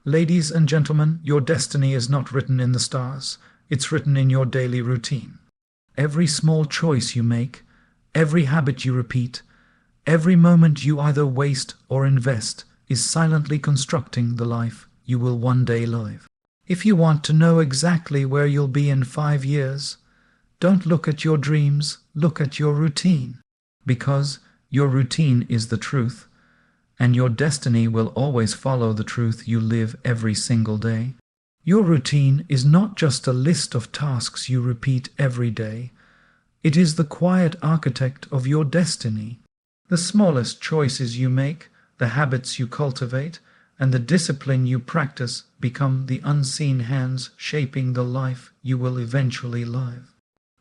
Ladies and gentlemen, your destiny is not written in the stars, it's written in your daily routine. Every small choice you make, every habit you repeat, every moment you either waste or invest is silently constructing the life you will one day live. If you want to know exactly where you'll be in 5 years, don't look at your dreams, look at your routine. Because your routine is the truth, and your destiny will always follow the truth you live every single day. Your routine is not just a list of tasks you repeat every day. It is the quiet architect of your destiny. The smallest choices you make, the habits you cultivate, and the discipline you practice become the unseen hands shaping the life you will eventually live.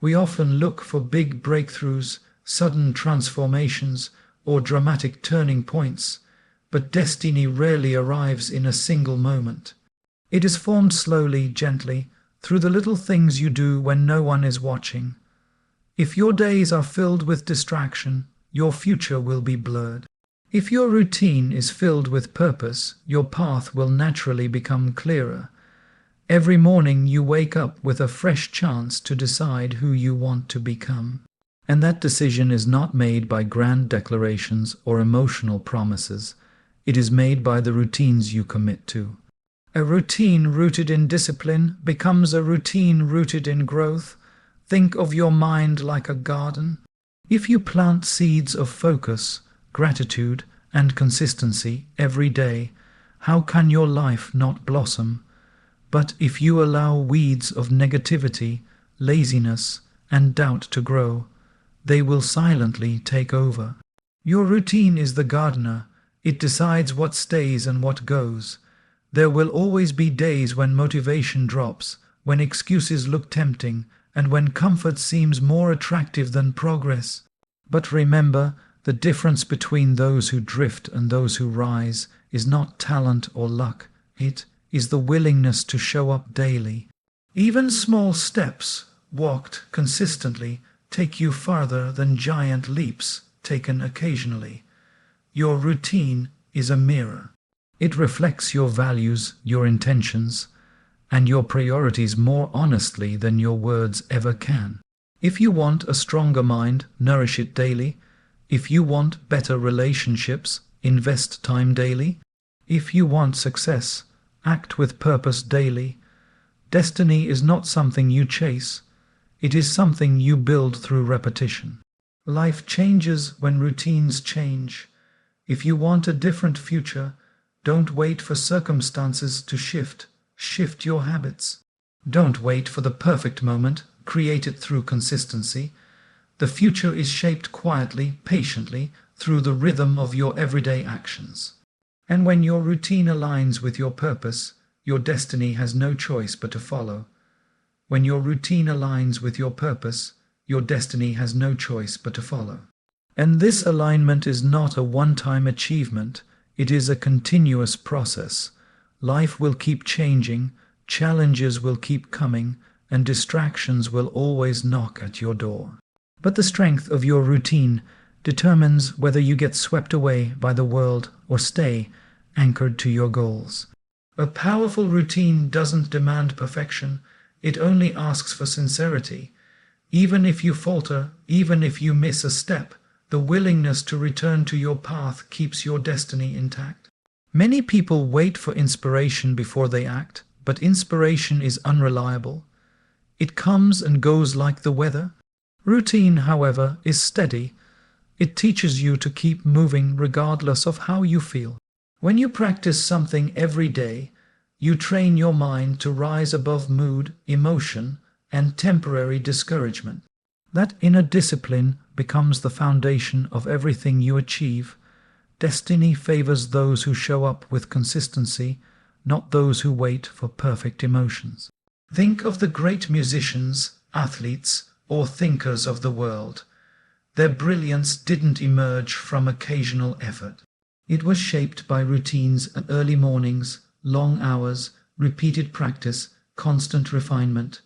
We often look for big breakthroughs, sudden transformations, or dramatic turning points, but destiny rarely arrives in a single moment. It is formed slowly, gently, through the little things you do when no one is watching. If your days are filled with distraction, your future will be blurred. If your routine is filled with purpose, your path will naturally become clearer. Every morning you wake up with a fresh chance to decide who you want to become. And that decision is not made by grand declarations or emotional promises. It is made by the routines you commit to. A routine rooted in discipline becomes a routine rooted in growth. Think of your mind like a garden. If you plant seeds of focus, gratitude, and consistency every day, how can your life not blossom? But if you allow weeds of negativity, laziness, and doubt to grow, they will silently take over. Your routine is the gardener. It decides what stays and what goes. There will always be days when motivation drops, when excuses look tempting, and when comfort seems more attractive than progress. But remember, the difference between those who drift and those who rise is not talent or luck. It is the willingness to show up daily. Even small steps, walked consistently, take you farther than giant leaps taken occasionally. Your routine is a mirror. It reflects your values, your intentions, and your priorities more honestly than your words ever can. If you want a stronger mind, nourish it daily. If you want better relationships, invest time daily. If you want success, act with purpose daily. Destiny is not something you chase. It is something you build through repetition. Life changes when routines change. If you want a different future, don't wait for circumstances to shift. Shift your habits. Don't wait for the perfect moment. Create it through consistency. The future is shaped quietly, patiently, through the rhythm of your everyday actions. And when your routine aligns with your purpose, your destiny has no choice but to follow. When your routine aligns with your purpose, your destiny has no choice but to follow. And this alignment is not a one-time achievement. It is a continuous process. Life will keep changing, challenges will keep coming, and distractions will always knock at your door. But the strength of your routine determines whether you get swept away by the world or stay anchored to your goals. A powerful routine doesn't demand perfection, it only asks for sincerity. Even if you falter, even if you miss a step, the willingness to return to your path keeps your destiny intact. Many people wait for inspiration before they act, but inspiration is unreliable. It comes and goes like the weather. Routine, however, is steady. It teaches you to keep moving regardless of how you feel. When you practice something every day, you train your mind to rise above mood, emotion, and temporary discouragement. That inner discipline becomes the foundation of everything you achieve. Destiny favors those who show up with consistency, not those who wait for perfect emotions. Think of the great musicians, athletes, or thinkers of the world. Their brilliance didn't emerge from occasional effort. It was shaped by routines and early mornings, long hours, repeated practice, constant refinement.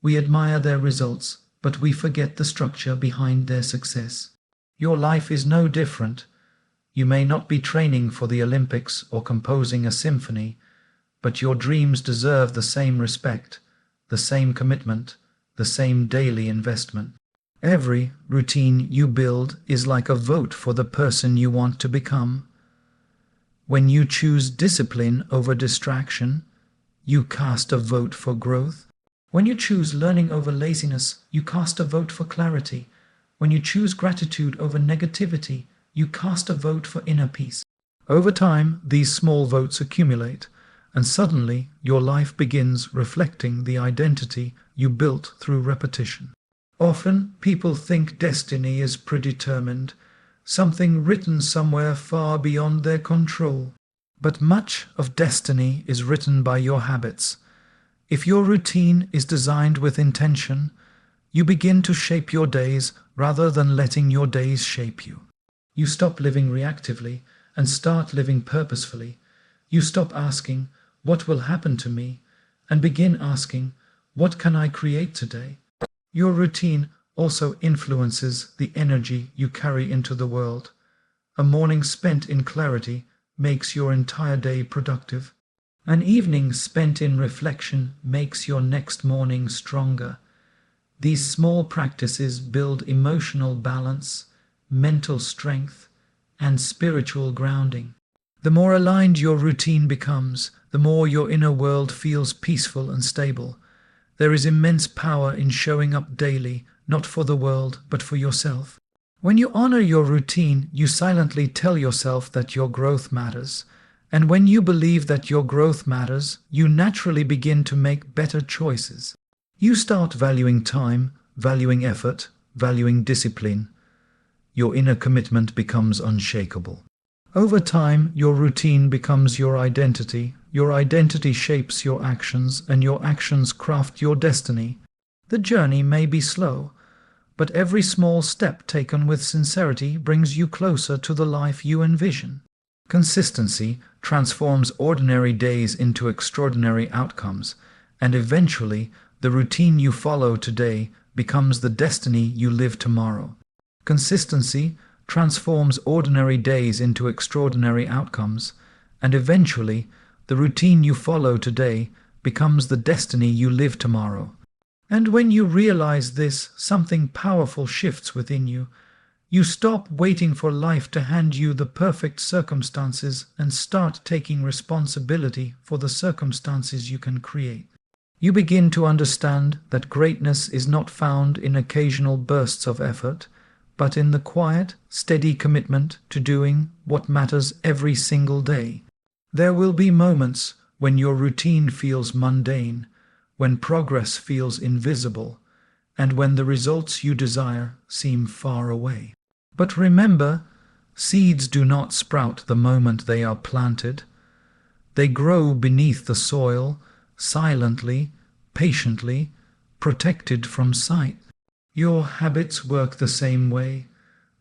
We admire their results, but we forget the structure behind their success. Your life is no different. You may not be training for the Olympics or composing a symphony, but your dreams deserve the same respect, the same commitment, the same daily investment. Every routine you build is like a vote for the person you want to become. When you choose discipline over distraction, you cast a vote for growth. When you choose learning over laziness, you cast a vote for clarity. When you choose gratitude over negativity, you cast a vote for inner peace. Over time, these small votes accumulate, and suddenly your life begins reflecting the identity you built through repetition. Often, people think destiny is predetermined, something written somewhere far beyond their control. But much of destiny is written by your habits. If your routine is designed with intention, you begin to shape your days rather than letting your days shape you. You stop living reactively and start living purposefully. You stop asking, "What will happen to me?" and begin asking, "What can I create today?" Your routine also influences the energy you carry into the world. A morning spent in clarity makes your entire day productive. An evening spent in reflection makes your next morning stronger. These small practices build emotional balance, mental strength, and spiritual grounding. The more aligned your routine becomes, the more your inner world feels peaceful and stable. There is immense power in showing up daily, not for the world, but for yourself. When you honor your routine, you silently tell yourself that your growth matters. And when you believe that your growth matters, you naturally begin to make better choices. You start valuing time, valuing effort, valuing discipline. Your inner commitment becomes unshakable. Over time, your routine becomes your identity shapes your actions, and your actions craft your destiny. The journey may be slow, but every small step taken with sincerity brings you closer to the life you envision. Consistency transforms ordinary days into extraordinary outcomes, and eventually, the routine you follow today becomes the destiny you live tomorrow. Consistency transforms ordinary days into extraordinary outcomes, and eventually, the routine you follow today becomes the destiny you live tomorrow. And when you realize this, something powerful shifts within you. You stop waiting for life to hand you the perfect circumstances and start taking responsibility for the circumstances you can create. You begin to understand that greatness is not found in occasional bursts of effort, but in the quiet, steady commitment to doing what matters every single day. There will be moments when your routine feels mundane, when progress feels invisible, and when the results you desire seem far away. But remember, seeds do not sprout the moment they are planted. They grow beneath the soil, silently, patiently, protected from sight. Your habits work the same way.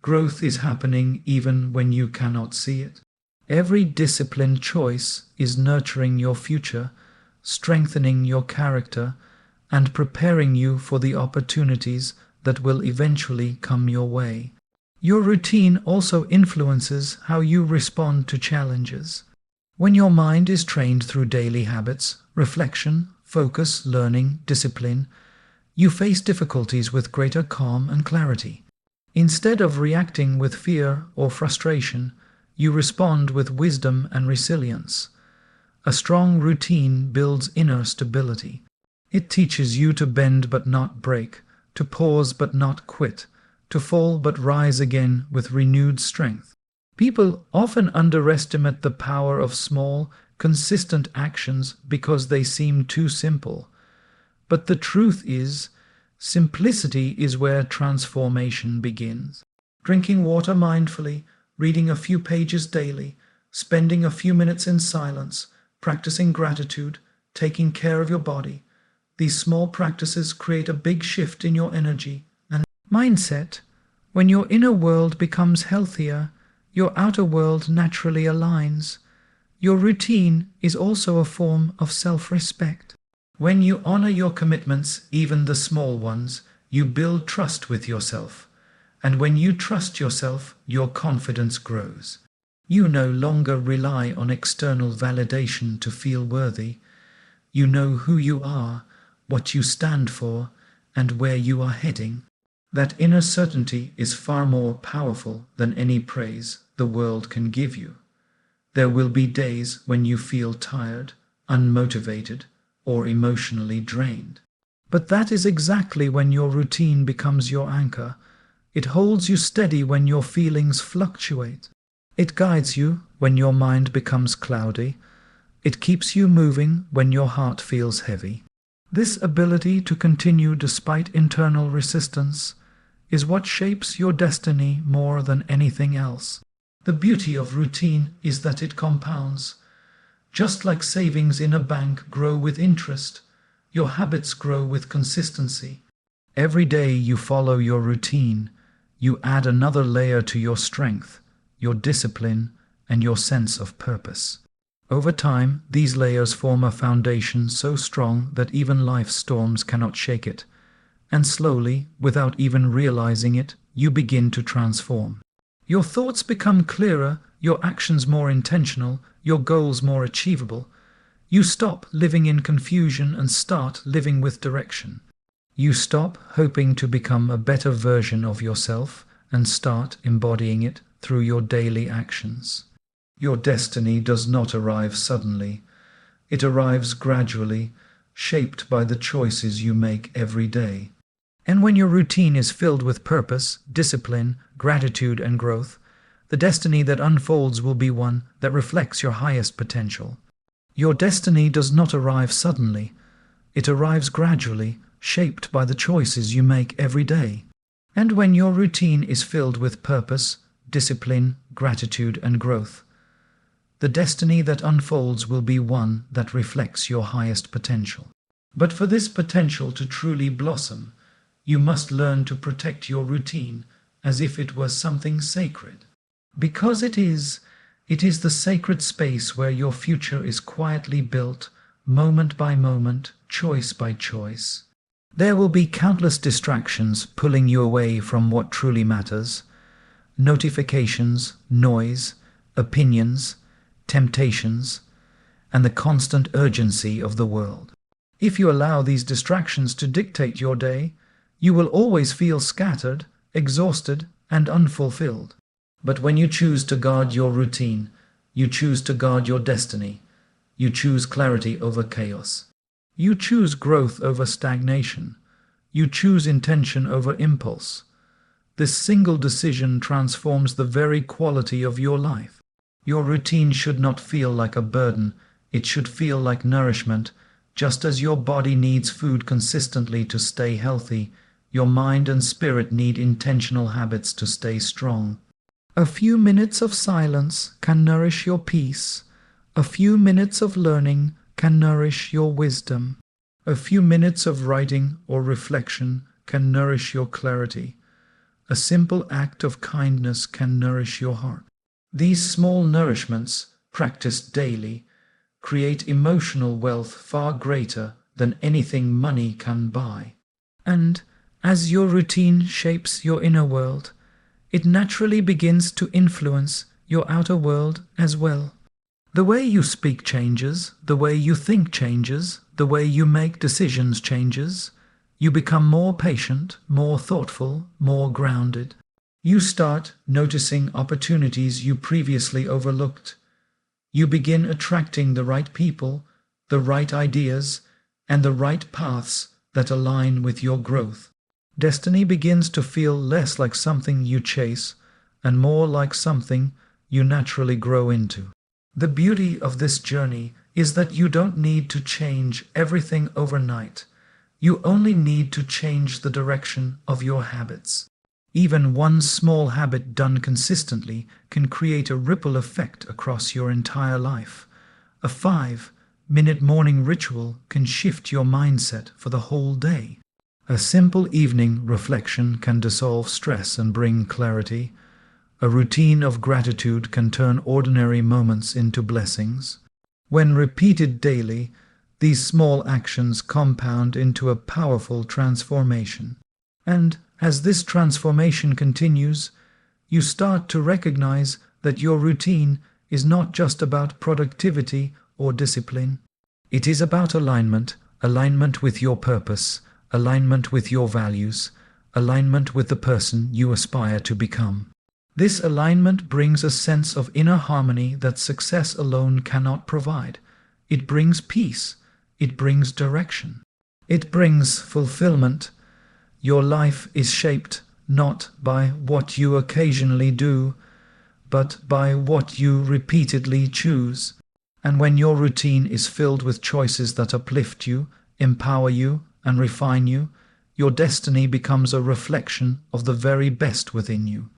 Growth is happening even when you cannot see it. Every disciplined choice is nurturing your future, strengthening your character, and preparing you for the opportunities that will eventually come your way. Your routine also influences how you respond to challenges. When your mind is trained through daily habits, reflection, focus, learning, discipline, you face difficulties with greater calm and clarity. Instead of reacting with fear or frustration, you respond with wisdom and resilience. A strong routine builds inner stability. It teaches you to bend but not break, to pause but not quit, to fall but rise again with renewed strength. People often underestimate the power of small, consistent actions because they seem too simple. But the truth is, simplicity is where transformation begins. Drinking water mindfully, reading a few pages daily, spending a few minutes in silence, practicing gratitude, taking care of your body. These small practices create a big shift in your energy and mindset. When your inner world becomes healthier, your outer world naturally aligns. Your routine is also a form of self-respect. When you honor your commitments, even the small ones, you build trust with yourself. And when you trust yourself, your confidence grows. You no longer rely on external validation to feel worthy. You know who you are, what you stand for, and where you are heading. That inner certainty is far more powerful than any praise the world can give you. There will be days when you feel tired, unmotivated, or emotionally drained. But that is exactly when your routine becomes your anchor. It holds you steady when your feelings fluctuate. It guides you when your mind becomes cloudy. It keeps you moving when your heart feels heavy. This ability to continue despite internal resistance is what shapes your destiny more than anything else. The beauty of routine is that it compounds. Just like savings in a bank grow with interest, your habits grow with consistency. Every day you follow your routine, you add another layer to your strength, your discipline, and your sense of purpose. Over time, these layers form a foundation so strong that even life's storms cannot shake it. And slowly, without even realizing it, you begin to transform. Your thoughts become clearer, your actions more intentional, your goals more achievable. You stop living in confusion and start living with direction. You stop hoping to become a better version of yourself and start embodying it through your daily actions. Your destiny does not arrive suddenly. It arrives gradually, shaped by the choices you make every day. And when your routine is filled with purpose, discipline, gratitude, and growth, the destiny that unfolds will be one that reflects your highest potential. Your destiny does not arrive suddenly. It arrives gradually, shaped by the choices you make every day. And when your routine is filled with purpose, discipline, gratitude, and growth, the destiny that unfolds will be one that reflects your highest potential. But for this potential to truly blossom, you must learn to protect your routine as if it was something sacred. Because it is the sacred space where your future is quietly built, moment by moment, choice by choice. There will be countless distractions pulling you away from what truly matters. Notifications, noise, opinions, temptations, and the constant urgency of the world. If you allow these distractions to dictate your day, you will always feel scattered, exhausted, and unfulfilled. But when you choose to guard your routine, you choose to guard your destiny. You choose clarity over chaos. You choose growth over stagnation. You choose intention over impulse. This single decision transforms the very quality of your life. Your routine should not feel like a burden. It should feel like nourishment. Just as your body needs food consistently to stay healthy, your mind and spirit need intentional habits to stay strong. A few minutes of silence can nourish your peace. A few minutes of learning can nourish your wisdom. A few minutes of writing or reflection can nourish your clarity. A simple act of kindness can nourish your heart. These small nourishments, practiced daily, create emotional wealth far greater than anything money can buy. And as your routine shapes your inner world, it naturally begins to influence your outer world as well. The way you speak changes, the way you think changes, the way you make decisions changes. You become more patient, more thoughtful, more grounded. You start noticing opportunities you previously overlooked. You begin attracting the right people, the right ideas, and the right paths that align with your growth. Destiny begins to feel less like something you chase and more like something you naturally grow into. The beauty of this journey is that you don't need to change everything overnight. You only need to change the direction of your habits. Even one small habit done consistently can create a ripple effect across your entire life. A 5-minute morning ritual can shift your mindset for the whole day. A simple evening reflection can dissolve stress and bring clarity. A routine of gratitude can turn ordinary moments into blessings. When repeated daily, these small actions compound into a powerful transformation. And as this transformation continues, you start to recognize that your routine is not just about productivity or discipline. It is about alignment, alignment with your purpose, alignment with your values, alignment with the person you aspire to become. This alignment brings a sense of inner harmony that success alone cannot provide. It brings peace. It brings direction. It brings fulfillment. Your life is shaped not by what you occasionally do, but by what you repeatedly choose. And when your routine is filled with choices that uplift you, empower you, and refine you, your destiny becomes a reflection of the very best within you.